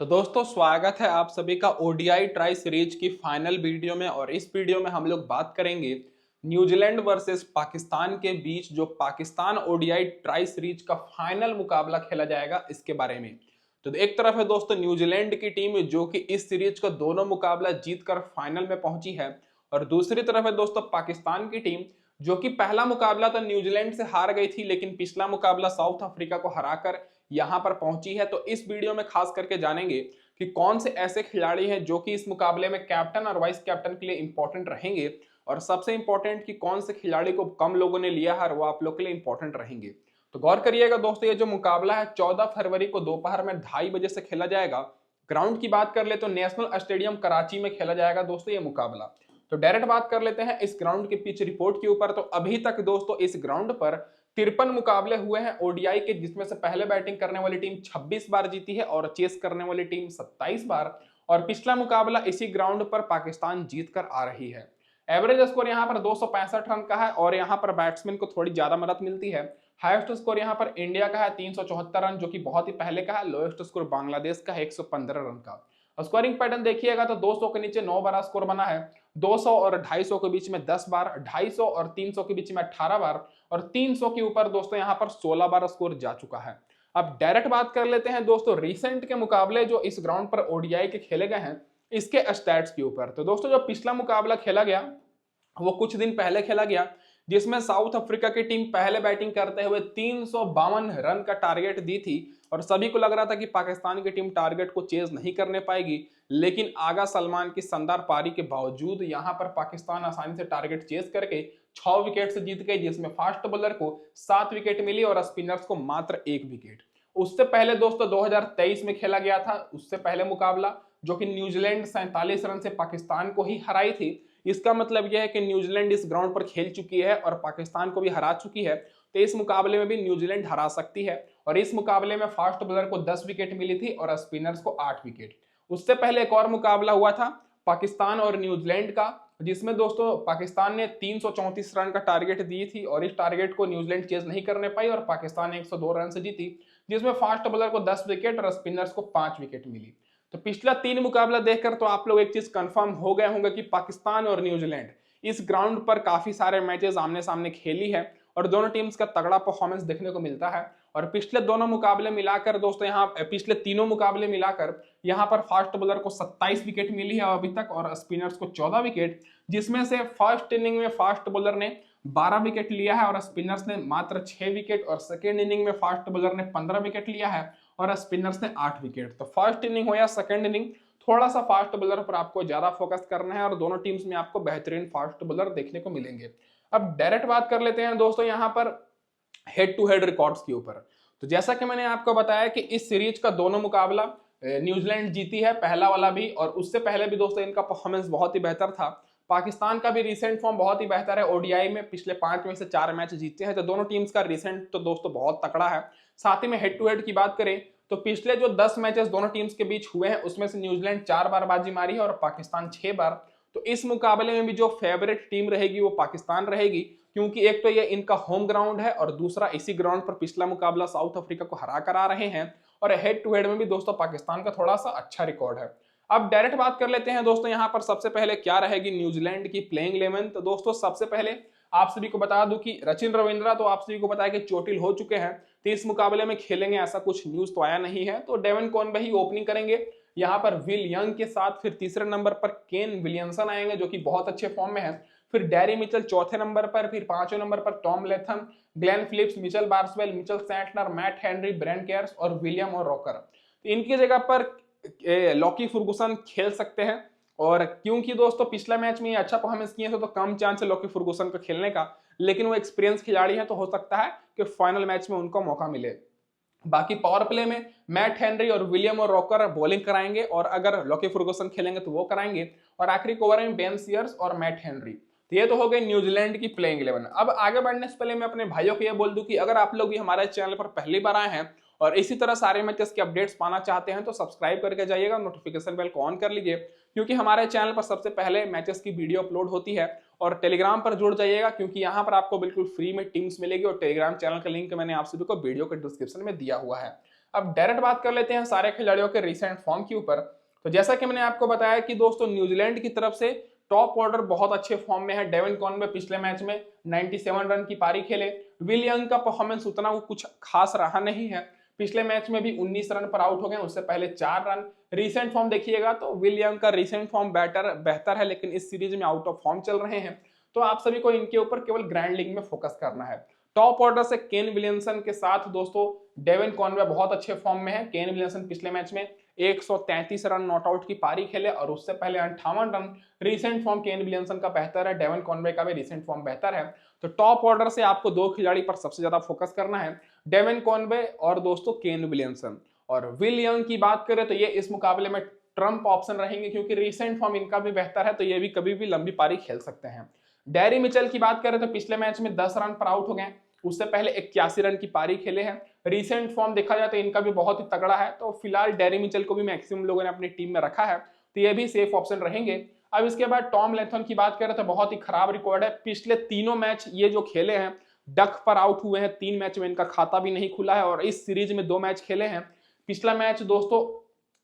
तो दोस्तों स्वागत है आप सभी का ओडीआई ट्राई सीरीज की फाइनल वीडियो में। और इस वीडियो में हम लोग बात करेंगे न्यूजीलैंड वर्सेस पाकिस्तान के बीच जो पाकिस्तान ओडीआई ट्राई सीरीज का फाइनल मुकाबला खेला जाएगा इसके बारे में। तो एक तरफ है दोस्तों न्यूजीलैंड की टीम जो कि इस सीरीज का दोनों मुकाबला जीतकर फाइनल में पहुंची है, और दूसरी तरफ है दोस्तों पाकिस्तान की टीम जो कि पहला मुकाबला तो न्यूजीलैंड से हार गई थी लेकिन पिछला मुकाबला साउथ अफ्रीका को हराकर यहां पर पहुंची है। तो इस वीडियो में खास करके जानेंगे कि कौन से ऐसे खिलाड़ी हैं जो कि इस मुकाबले में कैप्टन और वाइस कैप्टन के लिए इंपॉर्टेंट रहेंगे, और सबसे इंपॉर्टेंट कि कौन से खिलाड़ी को कम लोगों ने लिया है और वो आप लोग के लिए इंपॉर्टेंट रहेंगे। तो गौर करिएगा दोस्तों, ये जो मुकाबला है 14 फरवरी को दोपहर में 2:30 बजे से खेला जाएगा। ग्राउंड की बात कर ले तो नेशनल स्टेडियम कराची में खेला जाएगा दोस्तों ये मुकाबला। तो डायरेक्ट बात कर लेते हैं इस ग्राउंड के पिच रिपोर्ट के ऊपर। तो अभी तक दोस्तों इस ग्राउंड पर 53 मुकाबले हुए हैं ओडीआई के, जिसमें से पहले बैटिंग करने वाली टीम 26 बार जीती है और चेस करने वाली टीम 27 बार। और पिछला मुकाबला इसी ग्राउंड पर पाकिस्तान जीत कर आ रही है। एवरेज स्कोर यहां पर 265 रन का है और यहां पर बैट्समैन को थोड़ी ज्यादा मदद मिलती है। हाईएस्ट स्कोर यहां पर इंडिया का है 374 रन, जो कि बहुत ही पहले का है। लोएस्ट स्कोर बांग्लादेश का है 115 रन का। स्कोरिंग पैटर्न देखिएगा तो 200 के नीचे 9 बार स्कोर बना है, 200 और 250 के बीच में 10 बार, 250 और 300 के बीच में 18 बार, और 300 के ऊपर दोस्तों यहां पर 16 बार स्कोर जा चुका है। अब डायरेक्ट बात कर लेते हैं दोस्तों रिसेंट के मुकाबले जो इस ग्राउंड पर ओडीआई के खेले गए हैं इसके स्टैट्स के ऊपर। तो दोस्तों जो पिछला मुकाबला खेला गया वो कुछ दिन पहले खेला गया, जिसमें साउथ अफ्रीका की टीम पहले बैटिंग करते हुए 352 रन का टारगेट दी थी, और सभी को लग रहा था कि पाकिस्तान की टीम टारगेट को चेज नहीं करने पाएगी। लेकिन आगा सलमान की शानदार पारी के बावजूद यहां पर पाकिस्तान आसानी से टारगेट चेज करके 6 विकेट से जीत गई, जिसमें फास्ट बॉलर को 7 विकेट मिली और स्पिनर्स को मात्र 1 विकेट। उससे पहले दोस्तों 2023 में खेला गया था उससे पहले मुकाबला, जो कि न्यूजीलैंड 47 रन से पाकिस्तान को ही हराई थी। इसका मतलब यह है कि न्यूजीलैंड इस ग्राउंड पर खेल चुकी है और पाकिस्तान को भी हरा चुकी है। तो इस मुकाबले में भी न्यूजीलैंड हरा सकती है। और इस मुकाबले में फास्ट बॉलर को 10 विकेट मिली थी और स्पिनर्स को 8 विकेट। उससे पहले एक और मुकाबला हुआ था पाकिस्तान और न्यूजीलैंड का, जिसमें दोस्तों पाकिस्तान ने 334 रन का टारगेट दी थी और इस टारगेट को न्यूजीलैंड चेज नहीं करने पाई और पाकिस्तान 102 रन से जीती, जिसमें फास्ट बॉलर को 10 विकेट और स्पिनर्स को 5 विकेट मिली। तो पिछला 3 मुकाबला देखकर तो आप लोग एक चीज कंफर्म हो गए होंगे कि पाकिस्तान और न्यूजीलैंड इस ग्राउंड पर काफी सारे मैचेस आमने सामने खेली है और दोनों टीम्स का तगड़ा परफॉर्मेंस देखने को मिलता है। और पिछले दोनों मुकाबले मिलाकर दोस्तों यहाँ पिछले तीनों मुकाबले मिलाकर यहाँ पर फास्ट बॉलर को 27 विकेट मिली है अभी तक और स्पिनर्स को 14 विकेट, जिसमें से फर्स्ट इनिंग में फास्ट बॉलर ने 12 विकेट लिया है और स्पिनर्स ने मात्र 6 विकेट, और सेकेंड इनिंग में फास्ट बॉलर ने 15 विकेट लिया है और स्पिनर्स ने 8 विकेट। तो फर्स्ट इनिंग हो या सेकेंड इनिंग, थोड़ा सा फास्ट बॉलर पर आपको ज्यादा फोकस करना है और दोनों टीम्स में आपको बेहतरीन फास्ट बॉलर देखने को मिलेंगे। अब डायरेक्ट बात कर लेते हैं दोस्तों यहाँ पर हेड टू हेड रिकॉर्ड्स के ऊपर। तो जैसा कि मैंने आपको बताया कि इस सीरीज का दोनों मुकाबला न्यूजीलैंड जीती है, पहला वाला भी और उससे पहले भी दोस्तों इनका परफॉर्मेंस बहुत ही बेहतर था। पाकिस्तान का भी रिसेंट फॉर्म बहुत ही बेहतर है, ओडीआई में पिछले 5 में से 4 मैच जीते हैं। तो दोनों टीम्स का रिसेंट तो दोस्तों बहुत तकड़ा है। साथ ही में हेड टू हेड की बात करें तो पिछले जो 10 मैचेस दोनों टीम्स के बीच हुए हैं उसमें से न्यूजीलैंड 4 बार बाजी मारी है और पाकिस्तान 6 बार। तो इस मुकाबले में भी जो फेवरेट टीम रहेगी वो पाकिस्तान रहेगी, क्योंकि एक तो ये इनका होम ग्राउंड है और दूसरा इसी ग्राउंड पर पिछला मुकाबला साउथ अफ्रीका को हरा कर आ रहे हैं, और हेड टू हेड में भी दोस्तों पाकिस्तान का थोड़ा सा अच्छा रिकॉर्ड है। अब डायरेक्ट बात कर लेते हैं दोस्तों यहाँ पर सबसे पहले क्या रहेगी न्यूजीलैंड की प्लेइंग 11। तो दोस्तों सबसे पहले आप सभी को बता दूं कि सचिन रविंद्रा तो आप सभी को पता है कि चोटिल हो चुके हैं, तो इस मुकाबले में खेलेंगे ऐसा कुछ न्यूज तो आया नहीं है। तो डेवन कॉनवे ही ओपनिंग करेंगे यहाँ पर विल यंग के साथ, फिर तीसरे नंबर पर केन विलियमसन आएंगे जो कि बहुत अच्छे फॉर्म में है, फिर डैरी मिचेल चौथे नंबर पर, फिर पांचवें नंबर पर Tom Latham, Glenn Phillips, Michael Bracewell, Mitchell Santner, Matt Henry, ब्रेन केयर्स और विलियम और रॉकर। तो इनकी जगह पर लॉकी फर्गुसन खेल सकते हैं, और क्योंकि दोस्तों पिछला मैच में ये अच्छा परफॉर्मेंस किए थे तो कम चांस है लॉकी फर्गुसन को खेलने का, लेकिन वो एक्सपीरियंस खिलाड़ी है तो हो सकता है कि फाइनल मैच में उनको मौका मिले। बाकी पावर प्ले में मैट हेनरी और विलियम और रॉकर बॉलिंग कराएंगे, और अगर लॉकी फर्गुसन खेलेंगे तो वो कराएंगे, और आखिरी ओवर में बेन सीयर्स और मैट हेनरी। तो ये तो हो गई न्यूजीलैंड की प्लेइंग 11। अब आगे बढ़ने से पहले मैं अपने भाइयों को ये बोल दूं कि अगर आप लोग भी हमारे चैनल पर पहली बार आए हैं और इसी तरह सारे मैचेस के अपडेट्स पाना चाहते हैं तो सब्सक्राइब करके जाइएगा, नोटिफिकेशन बेल को ऑन कर लीजिए, क्योंकि हमारे चैनल पर सबसे पहले मैचेस की वीडियो अपलोड होती है। और टेलीग्राम पर जुड़ जाइएगा क्योंकि यहाँ पर आपको बिल्कुल फ्री में टीम्स मिलेगी, और टेलीग्राम चैनल का लिंक मैंने आप सभी को वीडियो के डिस्क्रिप्शन में दिया हुआ है। अब डायरेक्ट बात कर लेते हैं सारे खिलाड़ियों के रिसेंट फॉर्म के ऊपर। तो जैसा कि मैंने आपको बताया कि दोस्तों न्यूजीलैंड की तरफ से टॉप ऑर्डर बहुत अच्छे फॉर्म में है। डेविन कॉनवे पिछले मैच में 97 रन की पारी खेले। विल यंग का परफॉर्मेंस उतना वो कुछ खास रहा नहीं है, पिछले मैच में भी 19 रन पर आउट हो गए, उससे पहले 4 रन। रिसेंट फॉर्म देखिएगा तो विल यंग का रिसेंट फॉर्म बेहतर है, लेकिन इस सीरीज में आउट ऑफ फॉर्म चल रहे हैं। तो आप सभी को इनके ऊपर केवल ग्रैंड लीग में फोकस करना है। टॉप ऑर्डर से केन विलियमसन के साथ दोस्तों डेविन कॉनवे बहुत अच्छे फॉर्म में है। केन विलियमसन पिछले मैच में 133 रन नॉट आउट की पारी खेले और उससे पहले 58 run. Recent form Kane Williamson का बेहतर है, डेविन कॉनवे का भी रिसेंट फॉर्म बेहतर है। तो टॉप ऑर्डर से आपको दो खिलाड़ी पर सबसे ज्यादा फोकस करना है, डेविन कॉनवे और दोस्तों केन विलियमसन। और विल यंग की बात करें तो ये इस मुकाबले में ट्रम्प ऑप्शन रहेंगे, क्योंकि रिसेंट फॉर्म इनका भी बेहतर है, तो ये भी कभी भी लंबी पारी खेल सकते हैं। डेरी मिचेल की बात करें तो पिछले मैच में 10 रन पर आउट हो गए, उससे पहले 81 रन की पारी खेले हैं। रिसेंट फॉर्म देखा जाए तो इनका भी बहुत ही तगड़ा है, तो फिलहाल डेरी मिचेल को भी मैक्सिमम लोगों ने अपनी टीम में रखा है, तो ये भी सेफ ऑप्शन रहेंगे। अब इसके बाद टॉम लेथन की बात करें तो बहुत ही खराब रिकॉर्ड है। पिछले तीनों मैच ये जो खेले हैं डक पर आउट हुए हैं, 3 मैच में इनका खाता भी नहीं खुला है, और इस सीरीज में 2 मैच खेले हैं। पिछला मैच दोस्तों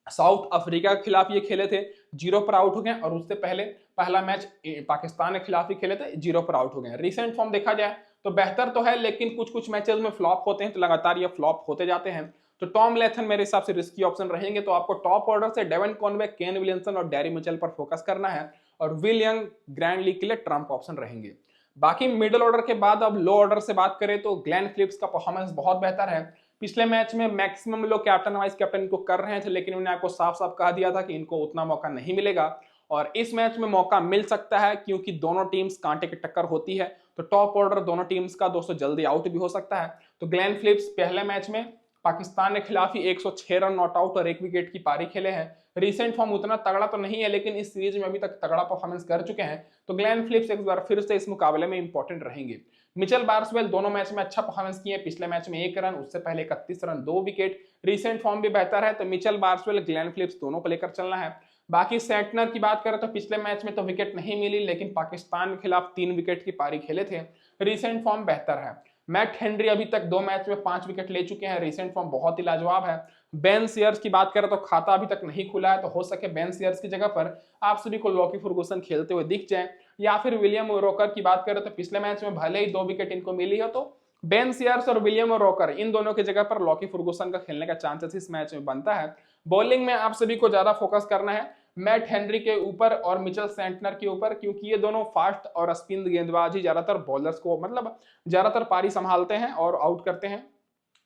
साउथ अफ्रीका के खिलाफ ये खेले थे, 0 पर आउट हो गए, और उससे पहले पहला मैच पाकिस्तान के खिलाफ ही खेले थे, 0 पर आउट हो गए। रिसेंट फॉर्म देखा जाए तो बेहतर तो है, लेकिन कुछ कुछ मैचेस में फ्लॉप होते हैं, तो लगातार ये फ्लॉप होते जाते हैं। तो टॉम लेथन मेरे हिसाब से रिस्की ऑप्शन रहेंगे। तो आपको टॉप ऑर्डर से डेविन कॉनवे, केन विलियमसन और डेरी मिचेल पर फोकस करना है, और विल यंग ग्रैंड लीग के लिए ट्रम्प ऑप्शन रहेंगे। बाकी मिडिल ऑर्डर के बाद अब लो ऑर्डर से बात करें तो ग्लेन फिलिप्स का परफॉर्मेंस बहुत बेहतर है। पिछले मैच में मैक्सिमम लोग कैप्टन वाइस कैप्टन को कर रहे थे, लेकिन उन्होंने आपको साफ साफ कह दिया था कि इनको उतना मौका नहीं मिलेगा, और इस मैच में मौका मिल सकता है, क्योंकि दोनों टीम्स कांटे की टक्कर होती है। तो टॉप ऑर्डर दोनों टीम्स का दोस्तों जल्दी आउट भी हो सकता है। तो ग्लेन फिलिप्स पहले मैच में पाकिस्तान के खिलाफ ही 106 रन नॉट आउट और 1 विकेट की पारी खेले हैं। रिसेंट फॉर्म उतना तगड़ा तो नहीं है, लेकिन इस सीरीज में अभी तक तगड़ा परफॉर्मेंस कर चुके हैं, तो ग्लेन फिलिप्स एक बार फिर से इस मुकाबले में इंपॉर्टेंट रहेंगे। मिचेल बार्सवेल दोनों मैच में अच्छा परफॉर्मेंस किए, पिछले मैच में 1 रन, उससे पहले 31 रन 2 विकेट। रिसेंट फॉर्म भी बेहतर है, तो मिचेल बार्सवेल ग्लेन फिलिप्स दोनों को लेकर चलना है। बाकी सेंटनर की बात करें तो पिछले मैच में तो विकेट नहीं मिली, लेकिन पाकिस्तान के खिलाफ 3 विकेट की पारी खेले थे, रिसेंट फॉर्म बेहतर है। मैट हेनरी अभी तक 2 मैच में 5 विकेट ले चुके हैं, रिसेंट फॉर्म बहुत ही लाजवाब है। बेन सीयर्स की बात करें तो खाता अभी तक नहीं खुला है, तो हो सके बेन सीयर्स की जगह पर आप सभी को लॉकी फर्गुसन खेलते हुए दिख जाए, या फिर विलियम रॉकर की बात करें तो पिछले मैच में भले ही 2 विकेट इनको मिली है, तो बेन सीयर्स और विलियम रॉकर इन दोनों की जगह पर लॉकी फर्गुसन का खेलने का चांसेस इस मैच में बनता है। बॉलिंग में आप सभी को ज्यादा फोकस करना है मैट हेनरी के ऊपर और मिचेल सेंटनर के ऊपर, क्योंकि ये दोनों फास्ट और स्पिन गेंदबाज ही ज्यादातर बॉलर्स को मतलब ज्यादातर पारी संभालते हैं और आउट करते हैं।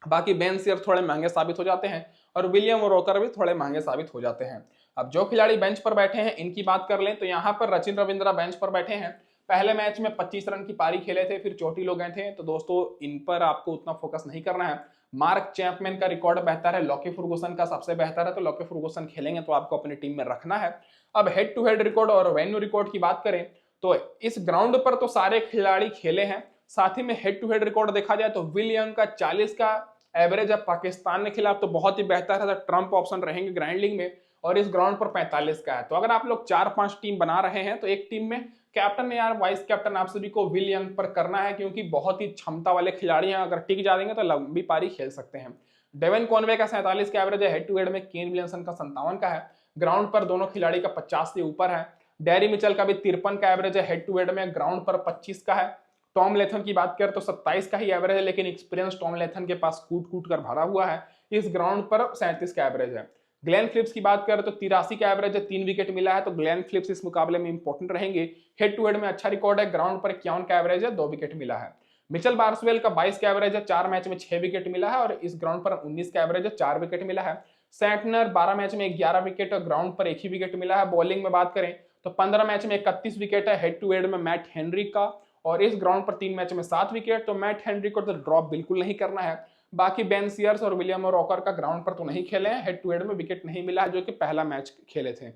बाकी बेन सीयर थोड़े महंगे साबित हो जाते हैं, और विलियम रॉकर भी थोड़े महंगे साबित हो जाते हैं। अब जो खिलाड़ी बेंच पर बैठे हैं इनकी बात कर लें तो यहाँ पर रचिन रविंद्रा बेंच पर बैठे हैं। पहले मैच में 25 रन की पारी खेले थे, फिर चोटिल हो गए थे, तो दोस्तों इन पर आपको उतना फोकस नहीं करना है। मार्क चैपमैन का रिकॉर्ड बेहतर है, लॉकी फर्गुसन का सबसे बेहतर है, तो लॉकी फर्गुसन खेलेंगे तो आपको अपनी टीम में रखना है। अब हेड टू हेड रिकॉर्ड और वेन्यू रिकॉर्ड की बात करें तो इस ग्राउंड पर तो सारे खिलाड़ी खेले हैं, साथ ही में हेड टू हेड रिकॉर्ड देखा जाए तो विल यंग का 40 का एवरेज है पाकिस्तान के खिलाफ, तो बहुत ही बेहतर है, तो ट्रम्प ऑप्शन रहेंगे ग्रैंड लीग में, और इस ग्राउंड पर 45 का है। तो अगर आप लोग 4-5 टीम बना रहे हैं तो एक टीम में कैप्टन या वाइस कैप्टन आप सभी को विल यंग पर करना है, क्योंकि बहुत ही क्षमता वाले खिलाड़ी हैं, अगर टिक जाएंगे तो लंबी पारी खेल सकते हैं। डेविन कॉनवे का 47 का एवरेज है, हेड टू हेड में केन विलियमसन का 57 का है, ग्राउंड पर दोनों खिलाड़ी का 50 से ऊपर है। डेरी मिचेल का भी 53 का एवरेज है, हेड टू हेड में ग्राउंड पर 25 का है। टॉम लेथन की बात करें तो 27 का ही एवरेज है, लेकिन एक्सपीरियंस टॉम लेथन के पास कूट कूट कर भरा हुआ है, इस ग्राउंड पर 37 का एवरेज है। ग्लेन फिलिप्स की बात करें तो 83 का एवरेज है, 3 विकेट मिला है, तो ग्लेन फिलिप्स इस मुकाबले में इंपॉर्टेंट रहेंगे। हेड टू हेड में अच्छा रिकॉर्ड है, ग्राउंड पर 51 का एवरेज है, 2 विकेट मिला है। मिचेल बार्सवेल का 22 का एवरेज है, 4 मैच में 6 विकेट मिला है, और इस ग्राउंड पर 19 का एवरेज है, 4 विकेट मिला है। सेंटनर 12 मैच में 11 विकेट और ग्राउंड पर 1 ही विकेट मिला है। बॉलिंग में बात करें तो 15 मैच में 31 विकेट है, हेड टू हेड में मैट हेनरी का, और इस ग्राउंड पर 3 मैच में 7 विकेट, तो मैट हेनरी को तो ड्रॉप बिल्कुल नहीं करना है। बाकी बेन सीयर्स और विलियम रॉकर का ग्राउंड पर तो नहीं खेले हैं, हेड टू हेड में विकेट नहीं मिला है, जो कि पहला मैच खेले थे।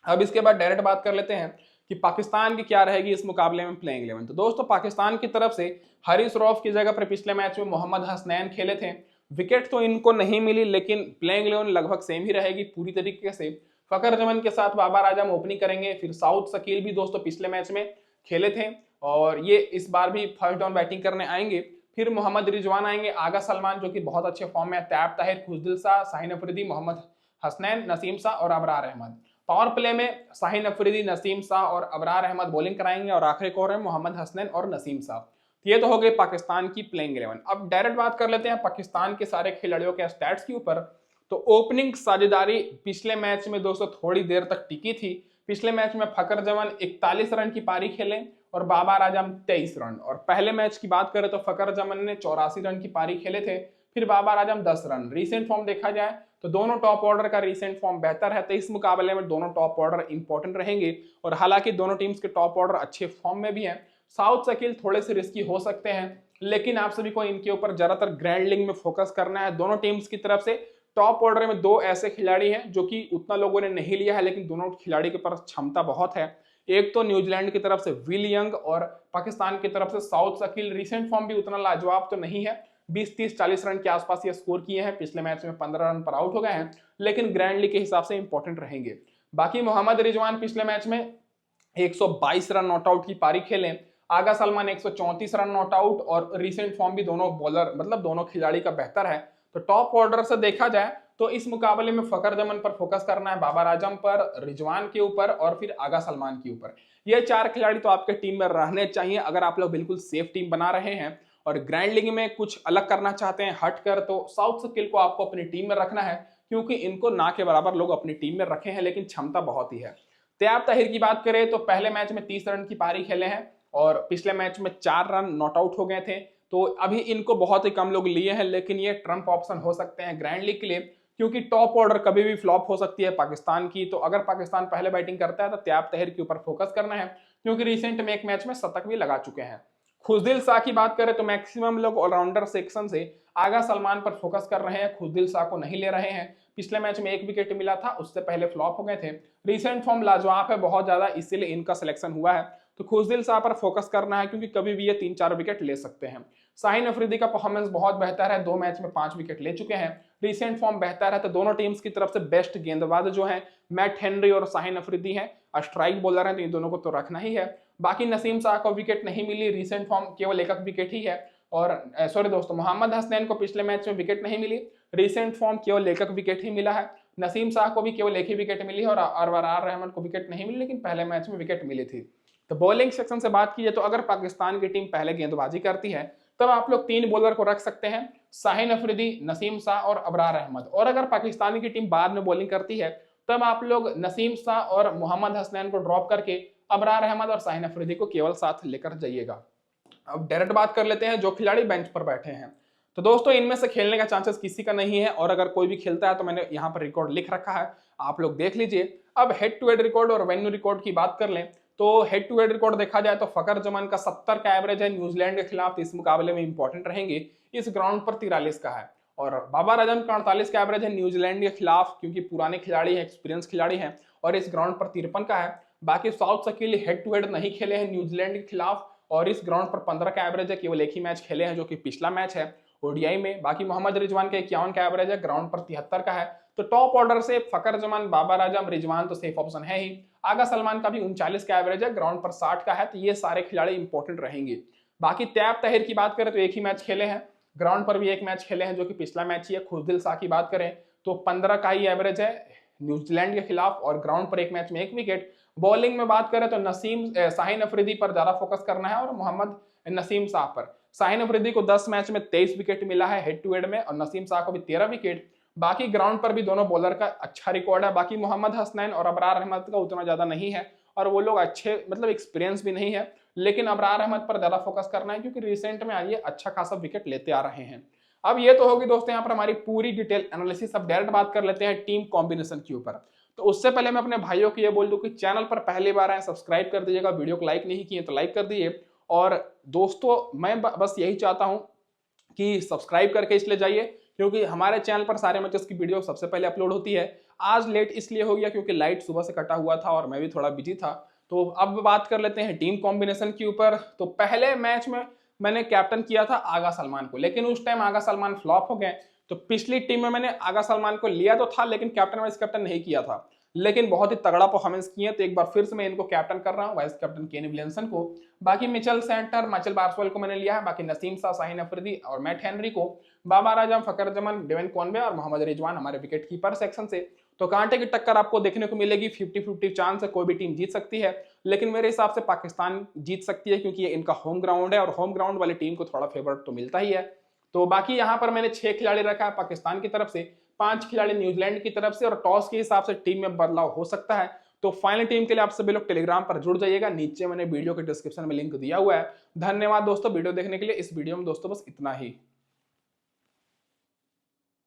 अब इसके बाद डायरेक्ट बात कर लेते हैं कि पाकिस्तान की क्या रहेगी इस मुकाबले में प्लेइंग 11। तो दोस्तों पाकिस्तान की तरफ से हारिस रऊफ की जगह पर पिछले मैच में मोहम्मद हसनैन खेले थे, विकेट तो इनको नहीं मिली, लेकिन प्लेइंग 11 लगभग सेम ही रहेगी पूरी तरीके से। फकर जमन के साथ बाबर आजम ओपनिंग करेंगे, फिर साउथ शकील भी दोस्तों पिछले मैच में खेले थे और ये इस बार भी फर्स्ट डाउन बैटिंग करने आएंगे। फिर मोहम्मद रिजवान आएंगे, आगा सलमान जो कि बहुत अच्छे फॉर्म में है, तैब ताहिर, खुशदिल शाह, शाहीन अफरीदी, मोहम्मद हसनैन, नसीम शाह और अबरार अहमद। पावर प्ले में शाहीन अफरीदी, नसीम शाह और अबरार अहमद बॉलिंग कराएंगे और आखिरी को है मोहम्मद हसनैन और नसीम शाह। ये तो हो गई पाकिस्तान की प्लेइंग 11। अब डायरेक्ट बात कर लेते हैं पाकिस्तान के सारे खिलाड़ियों के स्टैट्स के ऊपर। तो ओपनिंग साझेदारी पिछले मैच में दोस्तों थोड़ी देर तक टिकी थी। पिछले मैच में फकर जमान 41 रन की पारी खेले और बाबर आजम 23 रन। और पहले मैच की बात करें तो फकर जमान ने 84 रन की पारी खेले थे, फिर Babar Azam 10 run. Recent form देखा जाए तो दोनों टॉप ऑर्डर का रीसेंट फॉर्म बेहतर है, तो इस मुकाबले में दोनों टॉप ऑर्डर इंपॉर्टेंट रहेंगे। और हालांकि दोनों टीम्स के टॉप ऑर्डर अच्छे फॉर्म में भी हैं, साउथ शकील थोड़े से रिस्की हो सकते हैं, लेकिन आप सभी को इनके ऊपर ज्यादातर ग्रैंड लीग में फोकस करना है। दोनों टीम्स की तरफ से टॉप ऑर्डर में दो ऐसे खिलाड़ी हैं जो कि उतना लोगों ने नहीं लिया है, लेकिन दोनों खिलाड़ी के पास क्षमता बहुत है। एक तो न्यूजीलैंड की तरफ से विल यंग और पाकिस्तान की तरफ से साउथ शकील। रिसेंट फॉर्म भी उतना लाजवाब तो नहीं है, 20, 30, 40 रन के आसपास ये स्कोर किए हैं। पिछले मैच में 15 रन पर आउट हो गए हैं, लेकिन ग्रैंड लीग के हिसाब से इंपॉर्टेंट रहेंगे। बाकी मोहम्मद रिजवान पिछले मैच में 122 रन नॉट आउट की पारी खेले, आगा सलमान 134 रन नॉट आउट, और रिसेंट फॉर्म भी दोनों बॉलर मतलब दोनों खिलाड़ी का बेहतर है। तो टॉप ऑर्डर से देखा जाए तो इस मुकाबले में फकर जमान पर फोकस करना है, बाबर आजम पर, रिजवान के ऊपर और फिर आगा सलमान के ऊपर। ये चार खिलाड़ी तो आपके टीम में रहने चाहिए अगर आप लोग बिल्कुल सेफ टीम बना रहे हैं और ग्रैंड लीग में कुछ अलग करना चाहते हैं हट कर, तो साउथ शकील को आपको अपनी टीम में रखना है, क्योंकि इनको ना के बराबर लोग अपनी टीम में रखे हैं, लेकिन क्षमता बहुत ही है। तैब ताहिर की बात करें तो पहले मैच में 30 रन की पारी खेले हैं और पिछले मैच में 4 रन नॉट आउट हो गए थे। तो अभी इनको बहुत ही कम लोग लिए हैं, लेकिन ये ट्रम्प ऑप्शन हो सकते हैं ग्रैंड लीग के लिए, क्योंकि टॉप ऑर्डर कभी भी फ्लॉप हो सकती है पाकिस्तान की। तो अगर पाकिस्तान पहले बैटिंग करता है तो तैब ताहिर के ऊपर फोकस करना है, क्योंकि रिसेंट में एक मैच में शतक भी लगा चुके हैं। खुशदिल शाह की बात करें तो मैक्सिमम लोग ऑलराउंडर सेक्शन से आगा सलमान पर फोकस कर रहे हैं, खुशदिल शाह को नहीं ले रहे हैं। पिछले मैच में 1 विकेट मिला था, उससे पहले फ्लॉप हो गए थे। रिसेंट फॉर्म लाजवाब है बहुत ज्यादा, इसीलिए इनका सिलेक्शन हुआ है। तो खुशदिल शाह पर फोकस करना है, क्योंकि कभी भी ये 3-4 विकेट ले सकते हैं। शाहीन अफरीदी का परफॉर्मेंस बहुत बेहतर है, 2 मैच में 5 विकेट ले चुके हैं, रिसेंट फॉर्म बेहतर है। तो दोनों टीम्स की तरफ से बेस्ट गेंदबाज जो है मैट हेनरी और शाहीन अफरीदी हैं, स्ट्राइक बॉलर हैं, तो इन दोनों को तो रखना ही है। बाकी नसीम शाह को विकेट नहीं मिली, रिसेंट फॉर्म केवल 1 विकेट ही है। और सॉरी दोस्तों, मोहम्मद हसनैन को पिछले मैच में विकेट नहीं मिली, रिसेंट फॉर्म केवल 1 विकेट ही मिला है। नसीम शाह को भी केवल 1 ही विकेट मिली है और अबरार अहमद को विकेट नहीं मिली, लेकिन पहले मैच में विकेट मिली थी। तो बॉलिंग सेक्शन से बात कीजिए तो अगर पाकिस्तान की टीम पहले गेंदबाजी करती है तब आप लोग 3 बॉलर को रख सकते हैं, शाहीन अफरीदी, नसीम शाह और अबरार अहमद। और अगर पाकिस्तानी की टीम बाद में बॉलिंग करती है तब आप लोग नसीम शाह और मोहम्मद हसनैन को ड्रॉप करके अबरार अहमद और शाहीन अफरीदी को केवल साथ लेकर जाइएगा। अब डायरेक्ट बात कर लेते हैं जो खिलाड़ी बेंच पर बैठे हैं। तो दोस्तों इनमें से खेलने का चांसेस किसी का नहीं है, और अगर कोई भी खेलता है तो मैंने यहाँ पर रिकॉर्ड लिख रखा है, आप लोग देख लीजिए। अब हेड टू हेड रिकॉर्ड और वेन्यू रिकॉर्ड की बात कर लें तो हेड टू हेड रिकॉर्ड देखा जाए तो फकर जमान का 70 का एवरेज है न्यूजीलैंड के खिलाफ, तो इस मुकाबले में इंपॉर्टेंट रहेंगे। इस ग्राउंड पर 43 का है। और बाबर आजम का 48 का एवरेज है न्यूजीलैंड के खिलाफ, क्योंकि पुराने खिलाड़ी हैं, एक्सपीरियंस खिलाड़ी हैं, और इस ग्राउंड पर 53 का है। बाकी south Shakeel head to head नहीं खेले हैं न्यूजीलैंड के खिलाफ, और इस ग्राउंड पर 15 का एवरेज है, केवल 1 ही मैच खेले हैं जो कि पिछला मैच है ओडीआई में। बाकी मोहम्मद रिजवान का 51 का एवरेज है, ग्राउंड पर 73 का है। तो टॉप ऑर्डर से फकर जमान, बाबर आजम, रिजवान तो सेफ ऑप्शन है ही। आगा सलमान का भी 39 का एवरेज है, ग्राउंड पर 60 का है, तो ये सारे खिलाड़ी इंपॉर्टेंट रहेंगे। बाकी तैब ताहिर की बात करें तो 1 ही मैच खेले हैं, ग्राउंड पर भी 1 मैच खेले हैं जो कि पिछला मैच ही है। खुशदिल शाह की बात करें तो 15 का ही एवरेज है न्यूजीलैंड के खिलाफ, और ग्राउंड पर 1 मैच में 1 विकेट। बॉलिंग में बात करें तो शाहीन अफरीदी पर ज्यादा फोकस करना है और मोहम्मद नसीम शाह पर। शाहीन अफरीदी को 10 मैच में 23 विकेट मिला है हेड टू हेड में, और नसीम शाह को भी 13 विकेट। बाकी ग्राउंड पर भी दोनों बॉलर का अच्छा रिकॉर्ड है। बाकी मोहम्मद हसनैन और अबरार अहमद का उतना ज्यादा नहीं है, और वो लोग अच्छे मतलब एक्सपीरियंस भी नहीं है, लेकिन अबरार अहमद पर ज्यादा फोकस करना है, क्योंकि रिसेंट में ये अच्छा खासा विकेट लेते आ रहे हैं। अब ये तो होगी दोस्तों यहाँ पर हमारी पूरी डिटेल एनालिसिस। अब डायरेक्ट बात कर लेते हैं टीम कॉम्बिनेशन के ऊपर। तो उससे पहले मैं अपने भाइयों को ये बोल दूं कि चैनल पर पहली बार आए सब्सक्राइब कर दीजिएगा, वीडियो को लाइक नहीं किए तो लाइक कर दीजिए। और दोस्तों मैं बस यही चाहता हूं कि सब्सक्राइब करके इसलिए जाइए क्योंकि हमारे चैनल पर सारे मैचेस की वीडियो सबसे पहले अपलोड होती है। आज लेट इसलिए हो गया क्योंकि लाइट सुबह से कटा हुआ था और मैं भी थोड़ा बिजी था। तो अब बात कर लेते हैं टीम कॉम्बिनेशन के ऊपर। तो पहले मैच में मैंने कैप्टन किया था आगा सलमान को, लेकिन उस टाइम आगा सलमान फ्लॉप हो गए। तो पिछली टीम में मैंने आगा सलमान को लिया तो था, लेकिन कैप्टन वाइस कैप्टन नहीं किया था। लेकिन बहुत ही तगड़ा परफॉर्मेंस किए। तो एक बार फिर से मैं इनको कैप्टन कर रहा हूँ, वाइस कैप्टन केन विलियमसन को। बाकी मिचेल सेंटर, माइचल बार्सवेल को मैंने लिया है। बाकी नसीम शाह, शाहीन अफरीदी और मैट हेनरी को, बाबर आजम, फकर जमान, डेवन कॉनवे और मोहम्मद रिजवान हमारे विकेट कीपर सेक्शन से। तो कांटे की टक्कर आपको देखने को मिलेगी, 50-50 चांस है, कोई भी टीम जीत सकती है। लेकिन मेरे हिसाब से पाकिस्तान जीत सकती है, क्योंकि ये इनका होम ग्राउंड है और होम ग्राउंड वाली टीम को थोड़ा फेवर तो मिलता ही है। तो बाकी यहाँ पर मैंने 6 खिलाड़ी रखा है पाकिस्तान की तरफ से, 5 खिलाड़ी न्यूजीलैंड की तरफ से, और टॉस के हिसाब से टीम में बदलाव हो सकता है। तो फाइनल टीम के लिए आप सभी लोग टेलीग्राम पर जुड़ जाइएगा, नीचे मैंने वीडियो के डिस्क्रिप्शन में लिंक दिया हुआ है। धन्यवाद दोस्तों वीडियो देखने के लिए। इस वीडियो में दोस्तों बस इतना ही।